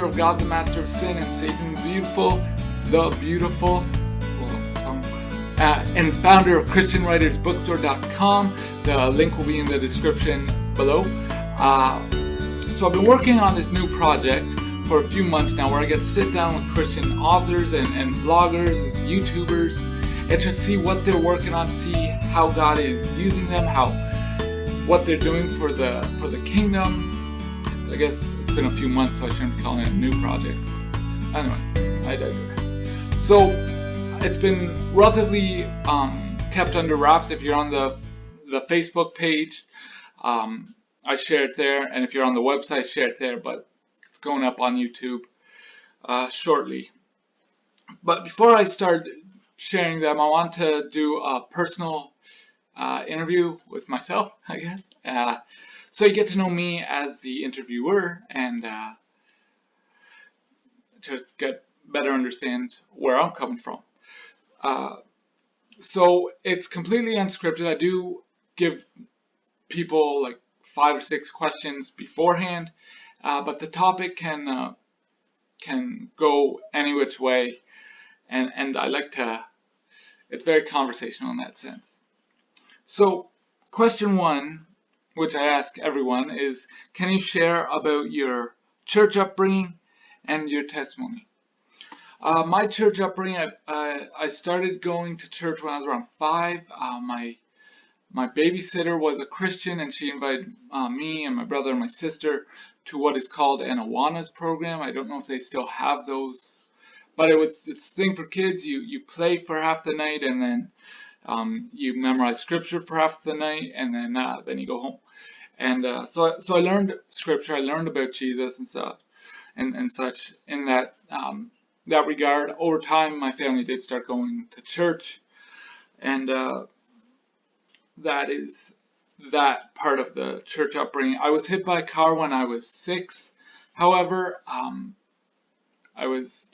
author of God the Master of Sin and Satan the Beautiful, and founder of ChristianWritersBookstore.com. The link will be in the description below. So I've been working on this new project for a few months now, where I get to sit down with Christian authors and bloggers, YouTubers, and just see what they're working on, see how God is using them, what they're doing for the kingdom. I guess it's been a few months, so I shouldn't be calling it a new project. Anyway, I digress. So it's been relatively kept under wraps. If you're on the Facebook page, I share it there, and if you're on the website, share it there, but it's going up on YouTube shortly. But before I start sharing them, I want to do a personal interview with myself, I guess. So you get to know me as the interviewer, and to better understand where I'm coming from. So it's completely unscripted. I do give people like 5 or 6 questions beforehand, but the topic can go any which way, and I like to. It's very conversational in that sense. So question 1, which I ask everyone, is: can you share about your church upbringing and your testimony? My church upbringing, I started going to church when I was around 5. My babysitter was a Christian, and she invited me and my brother and my sister to what is called an Awanas program. I don't know if they still have those, but it's a thing for kids. You play for half the night, and then you memorize scripture for half the night, and then you go home. And so I learned scripture. I learned about Jesus and stuff, and such in that regard. Over time, my family did start going to church, and that is that part of the church upbringing. I was hit by a car when I was 6. However, I was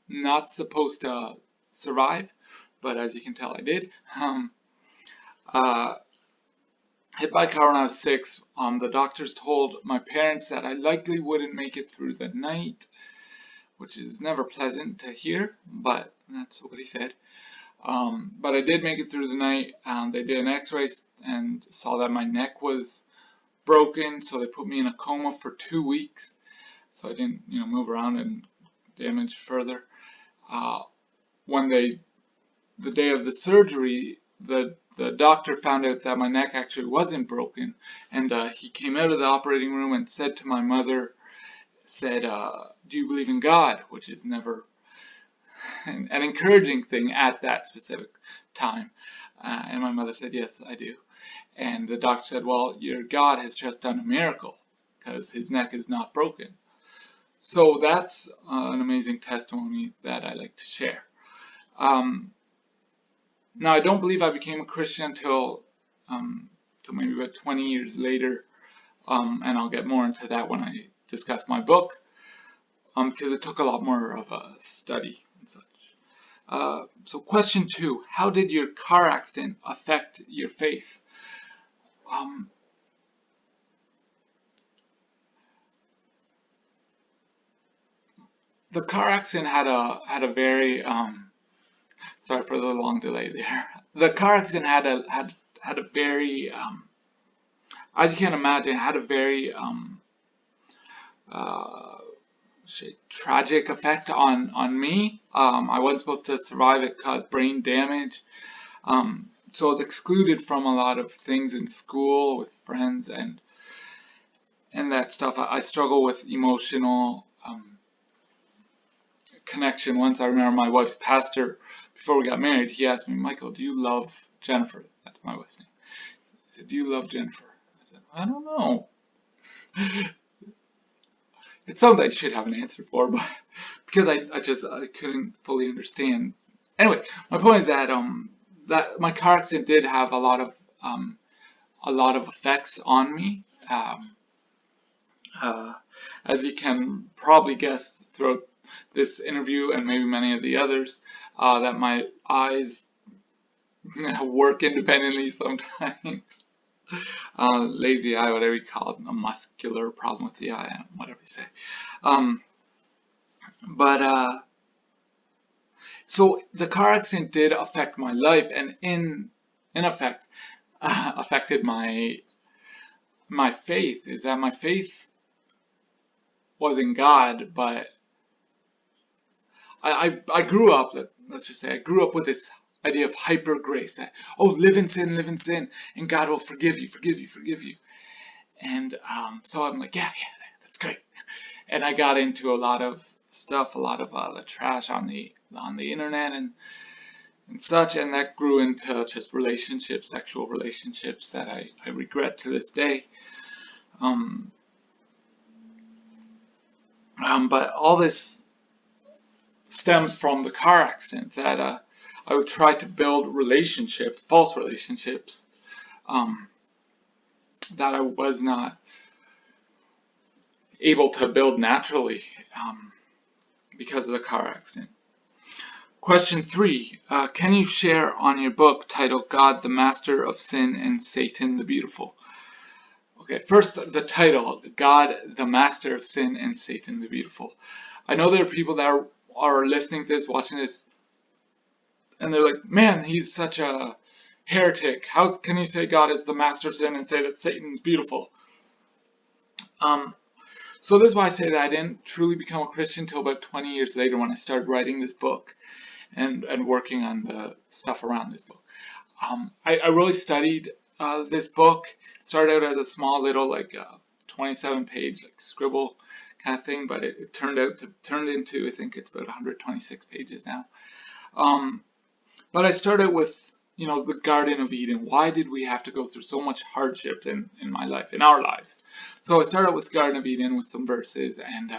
not supposed to survive, but as you can tell, I did. Hit by a car when I was 6. The doctors told my parents that I likely wouldn't make it through the night, which is never pleasant to hear, but that's what he said. But I did make it through the night. They did an x-ray and saw that my neck was broken, so they put me in a coma for 2 weeks, so I didn't move around and damage further. The day of the surgery, the doctor found out that my neck actually wasn't broken, and he came out of the operating room and said to my mother, do you believe in God? Which is never an encouraging thing at that specific time. And my mother said, yes, I do. And the doctor said, well, your God has just done a miracle, because his neck is not broken. So that's an amazing testimony that I like to share. Now, I don't believe I became a Christian until maybe about 20 years later, and I'll get more into that when I discuss my book, because it took a lot more of a study and such. So question 2, how did your car accident affect your faith? The car accident had a very sorry for the long delay there. The car accident had a very as you can imagine, had a very tragic effect on me. I wasn't supposed to survive. It caused brain damage. So I was excluded from a lot of things in school with friends and that stuff. I struggle with emotional connection. Once I remember my wife's pastor, before we got married, he asked me, Michael, do you love Jennifer? That's my wife's name. He said, do you love Jennifer? I said, I don't know. It's something I should have an answer for, but because I couldn't fully understand. Anyway, my point is that that my car accident did have a lot of effects on me. As you can probably guess throughout this interview and maybe many of the others, that my eyes work independently sometimes. Lazy eye, whatever you call it, a muscular problem with the eye, whatever you say. But so the car accident did affect my life, and in effect affected my faith. Is that my faith was in God, but I grew up, let's just say, I grew up with this idea of hyper grace that, oh, live in sin, and God will forgive you, forgive you, forgive you. And so I'm like, yeah, that's great. And I got into a lot of stuff, a lot of the trash on the internet and such, and that grew into just relationships, sexual relationships that I regret to this day. But all this stems from the car accident that I would try to build relationships, false relationships, that I was not able to build naturally because of the car accident. Question 3. Can you share on your book titled God, the Master of Sin and Satan the Beautiful? Okay, first the title, God, the Master of Sin and Satan the Beautiful. I know there are people that are listening to this, watching this, and they're like, man, he's such a heretic. How can you say God is the master of sin and say that Satan's beautiful? So this is why I say that I didn't truly become a Christian until about 20 years later when I started writing this book and working on the stuff around this book. I really studied this book. It started out as a small little 27-page scribble kind of thing, but it turned into, I think it's about 126 pages now. But I started with, the Garden of Eden. Why did we have to go through so much hardship in my life, in our lives? So I started with Garden of Eden with some verses, and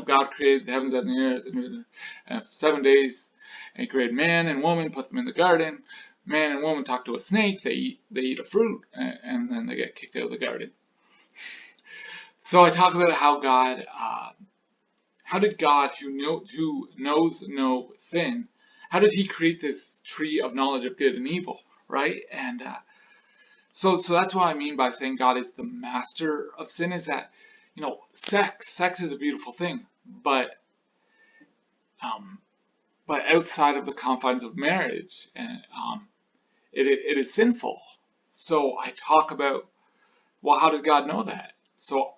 God created the heavens and the earth in 7 days, and He created man and woman, put them in the garden. Man and woman talk to a snake. They eat a fruit, and then they get kicked out of the garden. So I talk about how how did God, who knows no sin, how did He create this tree of knowledge of good and evil, right? And so that's what I mean by saying God is the master of sin. Is that sex is a beautiful thing, but outside of the confines of marriage, it is sinful. So I talk about, well, how did God know that? So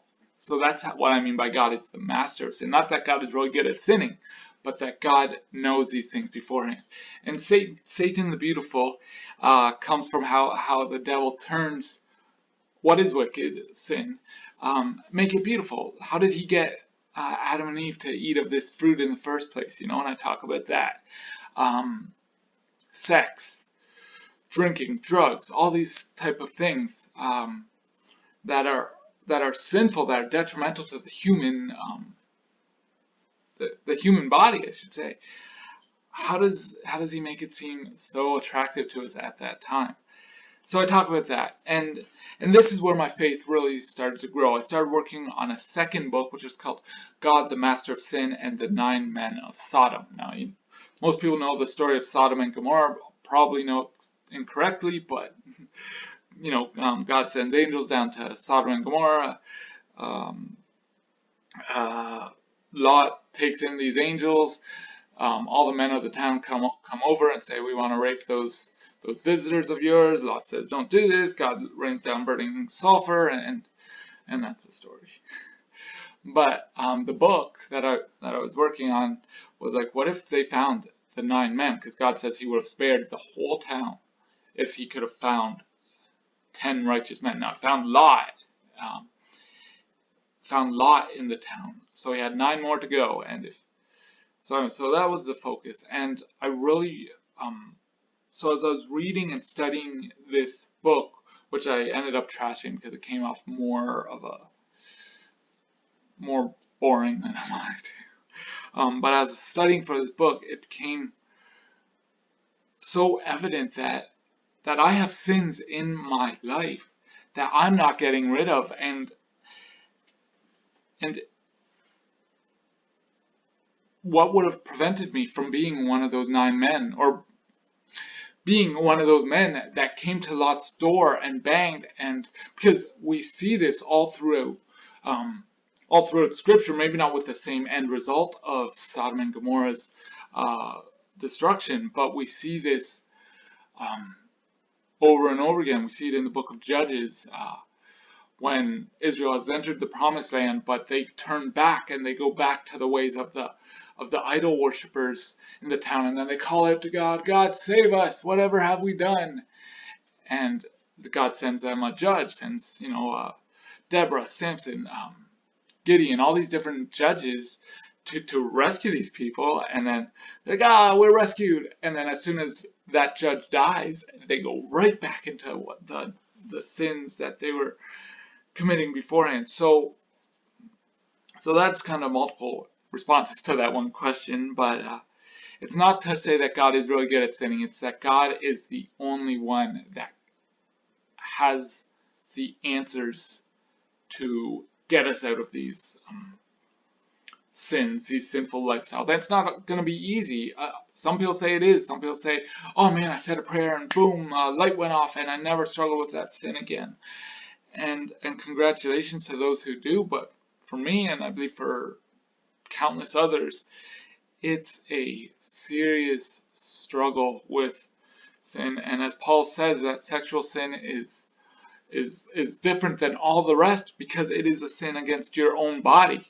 that's what I mean by God is the master of sin. Not that God is really good at sinning, but that God knows these things beforehand. And Satan the beautiful comes from how the devil turns what is wicked, sin, make it beautiful. How did he get Adam and Eve to eat of this fruit in the first place? And I talk about that. Sex, drinking, drugs, all these type of things that are sinful, that are detrimental to the human the human body, I should say. How does He make it seem so attractive to us at that time? So I talk about that, and this is where my faith really started to grow. I started working on a second book, which was called God, the Master of Sin and the 9 Men of Sodom. Now, most people know the story of Sodom and Gomorrah, probably know it incorrectly, but God sends angels down to Sodom and Gomorrah. Lot takes in these angels. All the men of the town come over and say, we want to rape those visitors of yours. Lot says, don't do this. God rains down burning sulfur, and that's the story. But the book that I was working on was like, what if they found the 9 men? Because God says He would have spared the whole town if He could have found 10 righteous men. Now, found Lot in the town, so He had 9 more to go, and so that was the focus. And I really so as I was reading and studying this book, which I ended up trashing because it came off more boring than I wanted. But as I was studying for this book, it became so evident that I have sins in my life that I'm not getting rid of, and what would have prevented me from being one of those 9 men, or being one of those men that came to Lot's door and banged? And because we see this all throughout all throughout Scripture, maybe not with the same end result of Sodom and Gomorrah's destruction, but we see this over and over again. We see it in the book of Judges when Israel has entered the promised land, but they turn back and they go back to the ways of the idol worshippers in the town, and then they call out to God, God, save us, whatever have we done? And God sends them a judge, sends, Deborah, Samson, Gideon, all these different judges to rescue these people, and then they're like, we're rescued, and then as soon as that judge dies, they go right back into the sins that they were committing beforehand. So that's kind of multiple responses to that one question, but it's not to say that God is really good at sinning. It's that God is the only one that has the answers to get us out of these sins, these sinful lifestyles. That's not going to be easy. Some people say it is. Some people say, oh man, I said a prayer and boom, light went off and I never struggled with that sin again. And congratulations to those who do, but for me, and I believe for countless others, it's a serious struggle with sin. And as Paul says, that sexual sin is different than all the rest because it is a sin against your own body.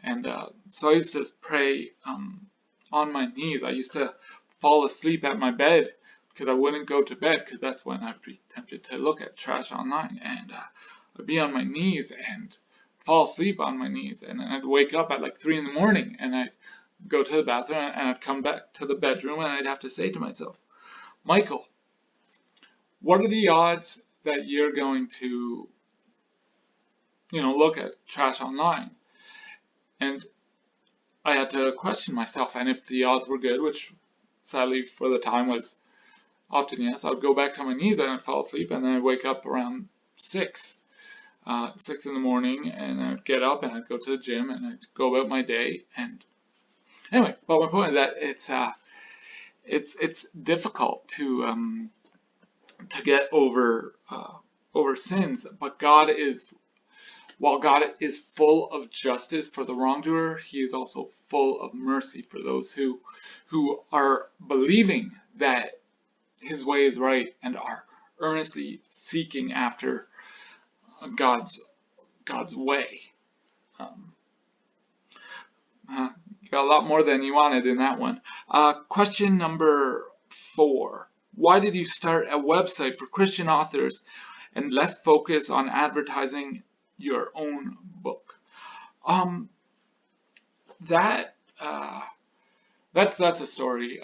And so I used to pray on my knees. I used to fall asleep at my bed because I wouldn't go to bed because that's when I'd be tempted to look at trash online. And I'd be on my knees and fall asleep on my knees. And then I'd wake up at like 3 in the morning and I'd go to the bathroom and I'd come back to the bedroom and I'd have to say to myself, Michael, what are the odds that you're going to, look at trash online? And I had to question myself, and if the odds were good, which sadly for the time was often yes, I would go back to my knees and I'd fall asleep, and then I'd wake up around 6 in the morning, and I'd get up and I'd go to the gym and I'd go about my day. And anyway, but my point is that it's difficult to get over sins, but while God is full of justice for the wrongdoer, He is also full of mercy for those who are believing that His way is right and are earnestly seeking after God's way. You got a lot more than you wanted in that one. Question number 4. Why did you start a website for Christian authors and less focus on advertising your own book? That's a story.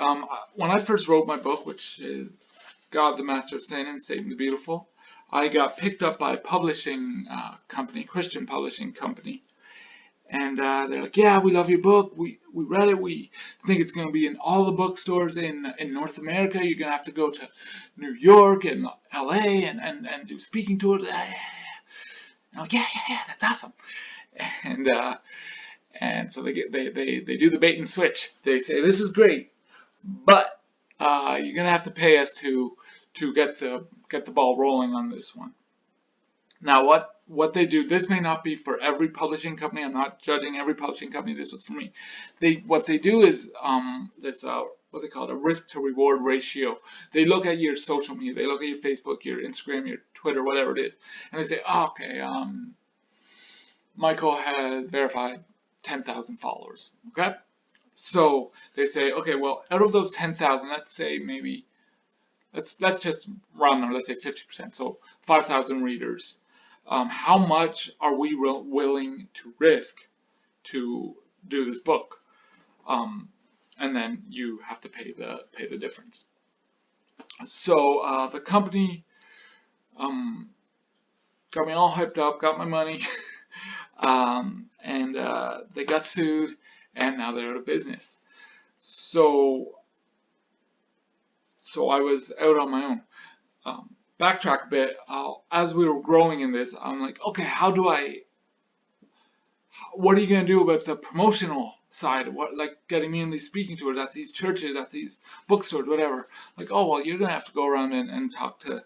When I first wrote my book, which is God, the Master of Sin, and Satan the Beautiful, I got picked up by a publishing company, Christian publishing company, and they're like, "Yeah, we love your book. We read it. We think it's going to be in all the bookstores in North America. You're going to have to go to New York and LA and do speaking tours." And I'm like, yeah, that's awesome. And so they do the bait and switch. They say, this is great, but you're gonna have to pay us to get the ball rolling on this one. Now what they do, this may not be for every publishing company. I'm not judging every publishing company. This was for me. What they do is this what they call a risk to reward ratio. They look at your social media, they look at your Facebook, your Instagram, your Twitter, whatever it is, and they say, okay, Michael has verified 10,000 followers. Okay, so they say, okay, well, out of those 10,000, let's say maybe let's just round number, let's say 50%, so 5,000 readers. How much are we willing to risk to do this book? And then you have to pay the difference. So the company got me all hyped up, got my money, and they got sued, and now they're out of business. So I was out on my own. Backtrack a bit. As we were growing in this, I'm like, okay, what are you going to do about the promotional side? What, like getting me in these speaking tours at these churches, at these bookstores, whatever. Like, oh, well, you're going to have to go around and talk to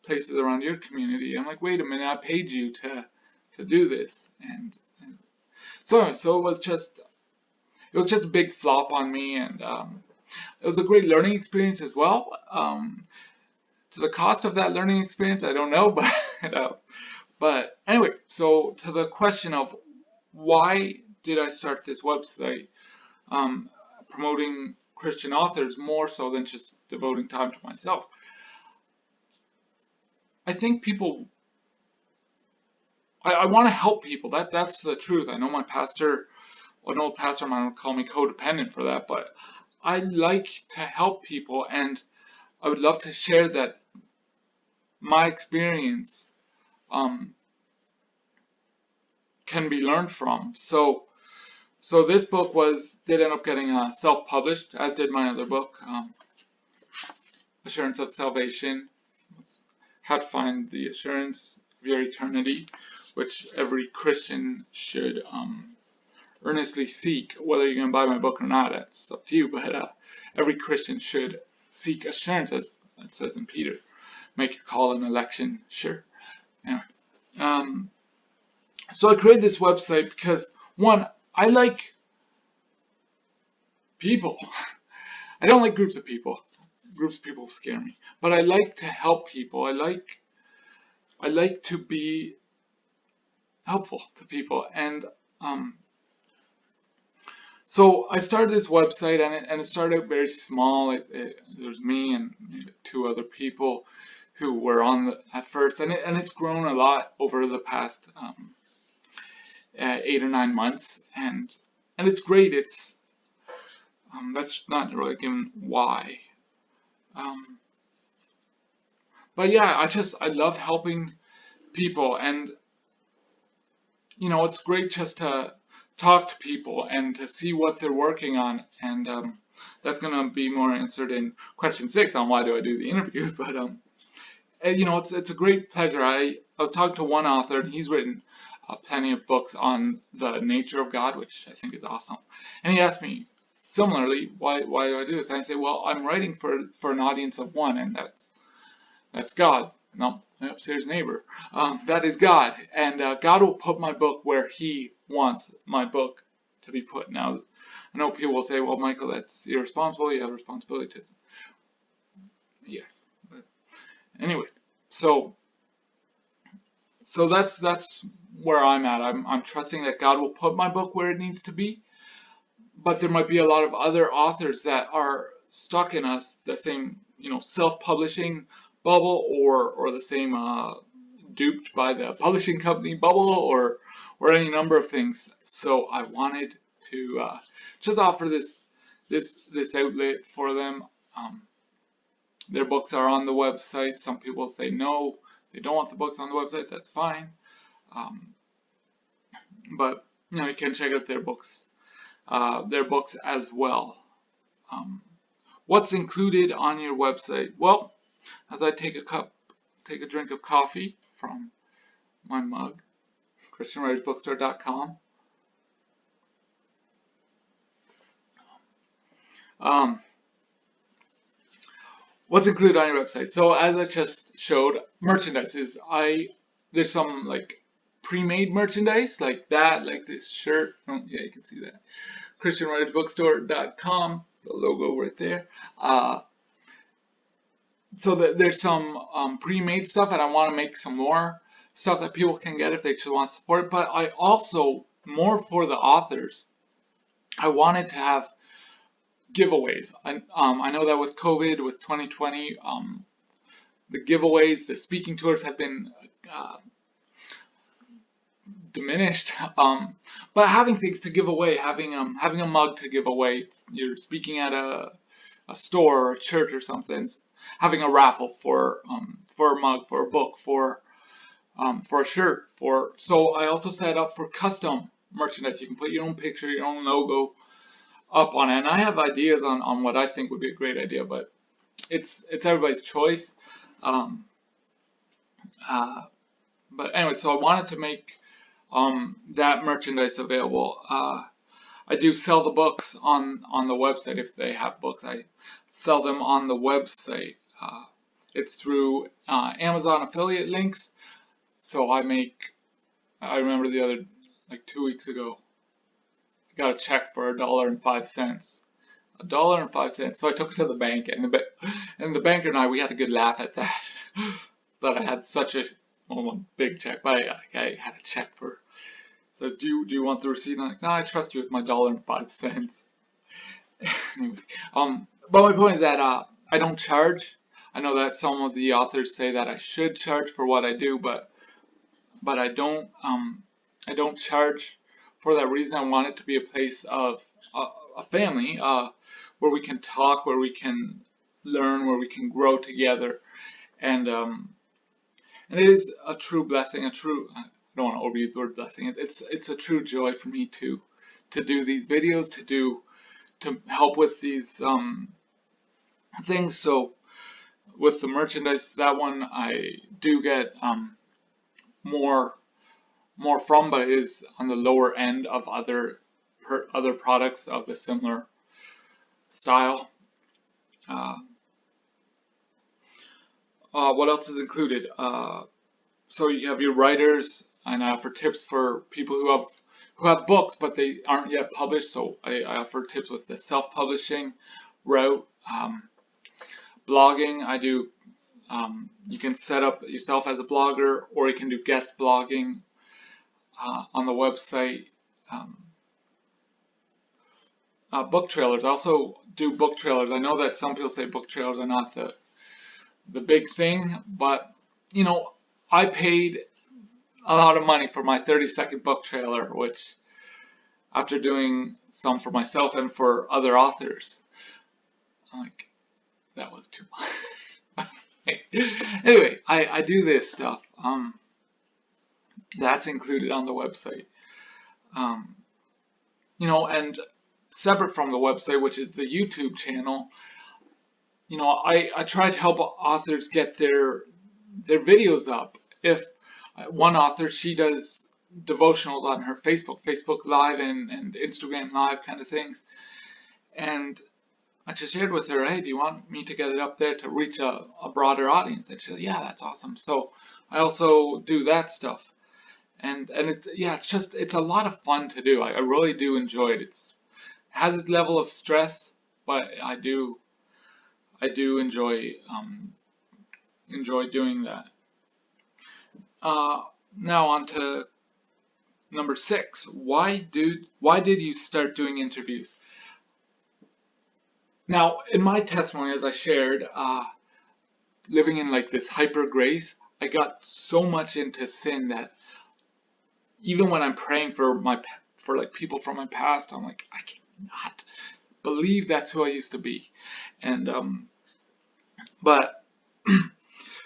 places around your community. I'm like, wait a minute, I paid you to do this. And So it was just a big flop on me, and it was a great learning experience as well. To the cost of that learning experience, I don't know, but anyway, so to the question of why did I start this website, promoting Christian authors more so than just devoting time to myself. I think I want to help people. That's the truth. I know my pastor, an old pastor of mine would call me codependent for that, but I like to help people, and I would love to share that my experience can be learned from. So this book did end up getting self-published, as did my other book, Assurance of Salvation. How to find the assurance of your eternity, which every Christian should earnestly seek. Whether you're going to buy my book or not, that's up to you. But every Christian should seek assurance, as it says in Peter. Make your call and election sure. Anyway, so I created this website because, one, I like people. I don't like groups of people. Groups of people scare me. But I like to help people. I like to be helpful to people. And so I started this website, and it started very small. There's me and maybe 2 other people who were on at first, and it's grown a lot over the past 8 or 9 months, and it's great. It's that's not really given why, but yeah, I love helping people, and it's great just to talk to people and to see what they're working on, and that's gonna be more answered in question 6 on why do I do the interviews, but it's a great pleasure. I'll talk to one author, and he's written plenty of books on the nature of God, which I think is awesome. And he asked me similarly, why do I do this? And I say, well, I'm writing for an audience of one, and that's God. No, my upstairs neighbor. That is God, and God will put my book where He wants my book to be put. Now, I know people will say, well, Michael, that's irresponsible. You have a responsibility to. Yes. Anyway, so that's where I'm at. I'm trusting that God will put my book where it needs to be, but there might be a lot of other authors that are stuck in the same self-publishing bubble, or the same duped by the publishing company bubble, or any number of things. So I wanted to just offer this outlet for them. Their books are on the website. Some people say no, they don't want the books on the website. That's fine. But you can check out their books as well. What's included on your website? Well, as I take a drink of coffee from my mug, ChristianWritersBookstore.com. What's included on your website? So as I just showed, merchandise there's some like pre-made merchandise like that, like this shirt. Oh yeah, you can see that. ChristianWritersBookstore.com, the logo right there. So there's some pre-made stuff, and I want to make some more stuff that people can get if they just want to support it. But I also, more for the authors, I wanted to have giveaways. I know that with COVID, with 2020, the giveaways, the speaking tours have been diminished. But having things to give away, having a mug to give away, you're speaking at a store or a church or something, having a raffle for a mug, for a book, for a shirt, so I also set up for custom merchandise. You can put your own picture, your own logo up on it, and I have ideas on what I think would be a great idea, but it's everybody's choice. But anyway, so I wanted to make that merchandise available. I do sell the books on the website. If they have books, I sell them on the website. It's through Amazon affiliate links. So I remember the other, like 2 weeks ago, got a check for $1.05. $1.05. So I took it to the bank, and the banker and I, we had a good laugh at that. That I had such a big check, but I had a check for. Says, do you want the receipt? And I'm like, no, I trust you with my $1.05. Anyway, but my point is that I don't charge. I know that some of the authors say that I should charge for what I do, but I don't. I don't charge for that reason. I want it to be a place of a family, where we can talk, where we can learn, where we can grow together, and it is a true blessing. I don't want to overuse the word blessing. It's a true joy for me to do these videos, to help with these things. So with the merchandise, that one I do get more from, but it is on the lower end of other products of the similar style. What else is included? So you have your writers, and I offer tips for people who have books but they aren't yet published. So I offer tips with the self-publishing route. Blogging, I do. You can set up yourself as a blogger, or you can do guest blogging on the website. Book trailers. I also do book trailers. I know that some people say book trailers are not the big thing, but you know, I paid a lot of money for my 30-second book trailer, which, after doing some for myself and for other authors, I'm like, that was too much. Anyway, I do this stuff. That's included on the website. You know, and separate from the website, which is the YouTube channel, you know, I try to help authors get their videos up. If one author, she does devotionals on her Facebook Live and Instagram Live kind of things, and I just shared with her, hey, do you want me to get it up there to reach a broader audience? And she said, yeah, that's awesome. So I also do that stuff, and it's a lot of fun to do. I really do enjoy it. It has its level of stress, but I do enjoy doing that. Now on to number 6. Why did you start doing interviews? Now, in my testimony, as I shared, living in like this hyper grace, I got so much into sin that even when I'm praying for like people from my past, I'm like, I cannot believe that's who I used to be. And but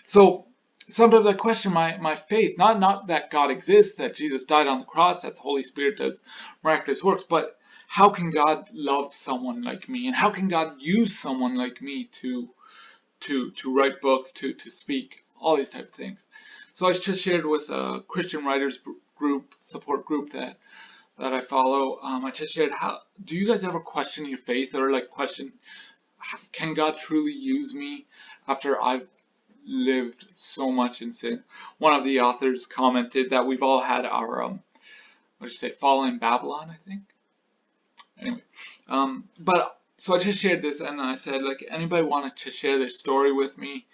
so sometimes I question my faith, not that God exists, that Jesus died on the cross, that the Holy Spirit does miraculous works, but how can God love someone like me, and how can God use someone like me to write books, to speak, all these type of things. So I just shared with a Christian writers group, support group that I follow. I just shared, how do you guys ever question your faith, or like question, can God truly use me after I've lived so much in sin? One of the authors commented that we've all had our fall in Babylon, I think. Anyway, but so I just shared this, and I said, like, anybody wanted to share their story with me,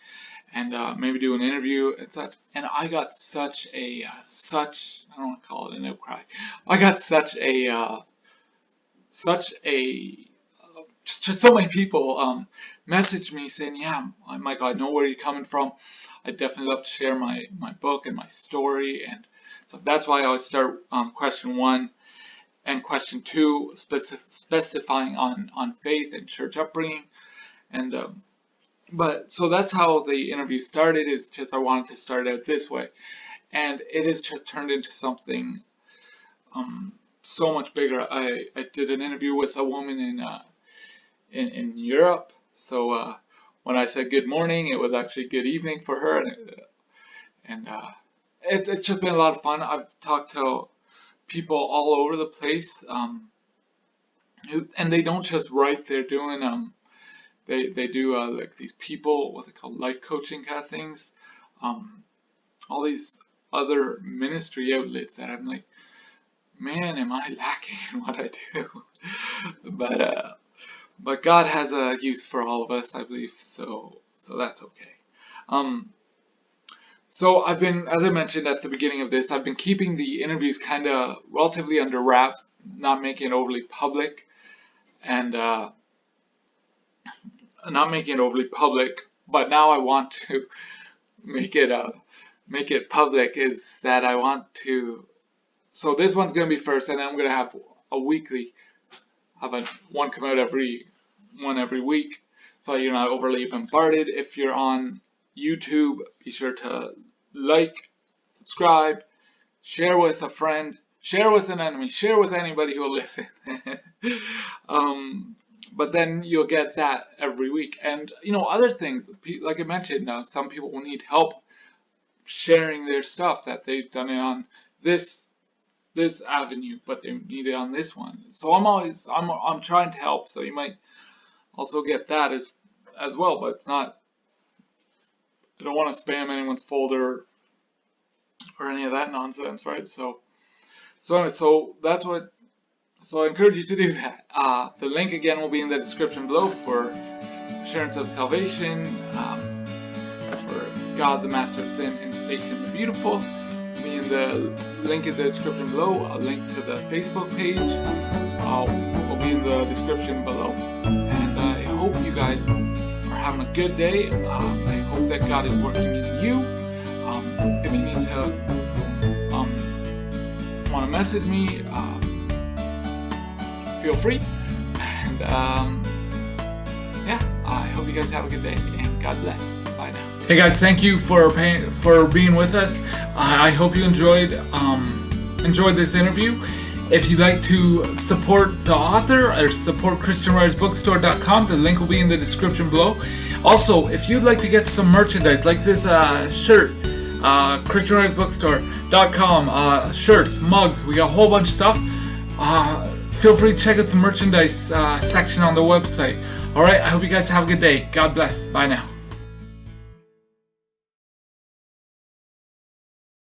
and maybe do an interview and such. And I got such I don't want to call it an outcry. I got such just so many people messaged me saying, yeah, Michael, I know where you're coming from. I definitely love to share my book and my story. And so that's why I always start question 1 and question 2 specifying on faith and church upbringing. And but so that's how the interview started. Is just I wanted to start out this way, and it has just turned into something so much bigger. I did an interview with a woman in Europe. So when I said good morning, it was actually good evening for her, and it's just been a lot of fun. I've talked to people all over the place, and they don't just write. They're doing they do like these people, what's it called, life coaching kind of things, all these other ministry outlets that I'm like, man, am I lacking in what I do. But God has a use for all of us, I believe, so that's okay. So I've been, as I mentioned at the beginning of this, I've been keeping the interviews kind of relatively under wraps, not making it overly public, and but now I want to make it public. Is that I want to. So this one's gonna be first, and then I'm gonna have a weekly, one come out every week, so you're not overly bombarded. If you're on YouTube, be sure to like, subscribe, share with a friend, share with an enemy, share with anybody who will listen. But then you'll get that every week. And other things, like I mentioned, some people will need help sharing their stuff that they've done it on this avenue, but they need it on this one. So I'm trying to help. So you might also get that as well, but it's not. I don't want to spam anyone's folder or any of that nonsense, right? So that's what. So I encourage you to do that. The link again will be in the description below for assurance of salvation, for God the Master of Sin and Satan the Beautiful. Will be in the link in the description below. A link to the Facebook page will be in the description below. And I hope you guys are having a good day. I hope that God is working in you. If you need to want to message me, feel free. And I hope you guys have a good day, and God bless. Bye now. Hey guys, thank you for being with us. I hope you enjoyed this interview. If you'd like to support the author or support ChristianWritersBookstore.com, the link will be in the description below. Also, if you'd like to get some merchandise like this shirt, ChristianWritersBookstore.com, shirts, mugs, we got a whole bunch of stuff. Feel free to check out the merchandise section on the website. Alright, I hope you guys have a good day. God bless. Bye now.